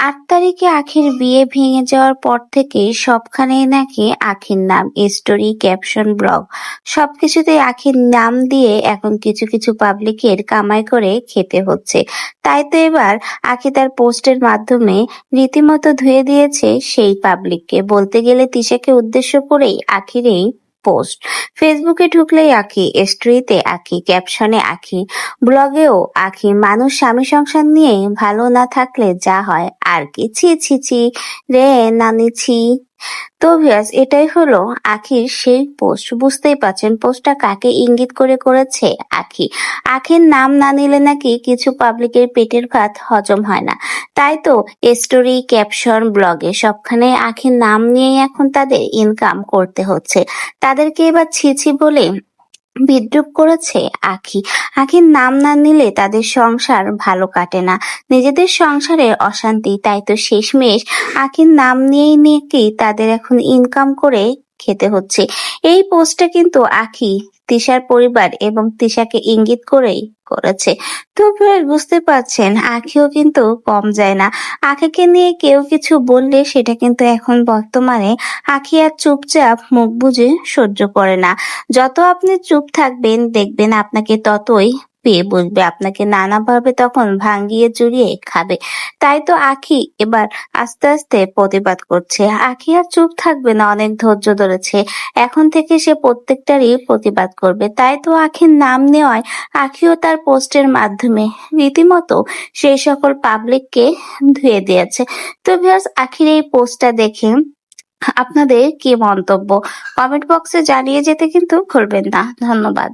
8 তারিখে আখির বিয়ে ভেঙে যাওয়ার পর থেকেই সবখানেই নাকি আখির নাম, স্টোরি, ক্যাপশন, ব্লগ সবকিছুতেই আখির নাম দিয়ে এখন কিছু কিছু পাবলিকের কামাই করে খেতে হচ্ছে। তাই তো এবার আখি তার পোস্টের মাধ্যমে রীতিমতো ধুয়ে দিয়েছে সেই পাবলিককে। বলতে গেলে তিশাকে উদ্দেশ্য করেই আখির এই পোস্ট। ফেসবুকে ঢুকলেই আখি, স্টোরিতে আখি, ক্যাপশনে আখি, ব্লগেও আখি। মানুষ স্বামী সংসার নিয়ে ভালো না থাকলে যা হয় আর কি। ছি ছি ছি রে নানি ছি। তো ভিউয়ার্স, এটাই হলো আখির সেই পোস্ট। বুঝতেই পারছেন পোস্টটা কাকে ইঙ্গিত করে করেছে আখি। আখির নাম না নিলে নাকি কিছু পাবলিকের পেটের ভাত হজম হয় না। তাই তো স্টোরি, ক্যাপশন, ব্লগে সবখানে আখির নাম নিয়েই এখন তাদের ইনকাম করতে হচ্ছে। তাদেরকে এবার ছি ছি বলে বিদ্রূপ করেছে আখি। আখির নাম না নিলে তাদের সংসার ভালো কাটে না, নিজেদের সংসারে অশান্তি। তাই তো শেষমেশ আখির নাম নিয়েই নাকি তাদের এখন ইনকাম করে খেতে হচ্ছে। এই পোস্টটা কিন্তু আখি তিশার পরিবার এবং তিশাকে ইঙ্গিত করেই করেছে। তো ভিউয়ার্স, বুঝতে পারছেন আখিও কিন্তু কম যায় না। আখিকে নিয়ে কেউ কিছু বললে সেটা কিন্তু এখন বর্তমানে আখি আর চুপচাপ মুখ বুজে সহ্য করে না। যত আপনি চুপ থাকবেন দেখবেন আপনাকে ততই পেয়ে বসবে, আপনাকে নানাভাবে তখন ভাঙ্গিয়ে চুরিয়ে খাবে। তাই তো আখি এবার আস্তে আস্তে প্রতিবাদ করছে। আখি আর চুপ থাকবে না, অনেক ধৈর্য ধরেছে। এখন থেকে সে প্রত্যেকটারই প্রতিবাদ করবে। তাই তো আখির নাম নেওয়ায় আখিও তার পোস্টের মাধ্যমে রীতিমতো সেই সকল পাবলিককে ধুয়ে দিয়েছে। তো ভিউয়ার্স, আখির এই পোস্টটা দেখে আপনাদের কি মন্তব্য কমেন্ট বক্সে জানিয়ে যেতে কিন্তু ভুলবেন না। ধন্যবাদ।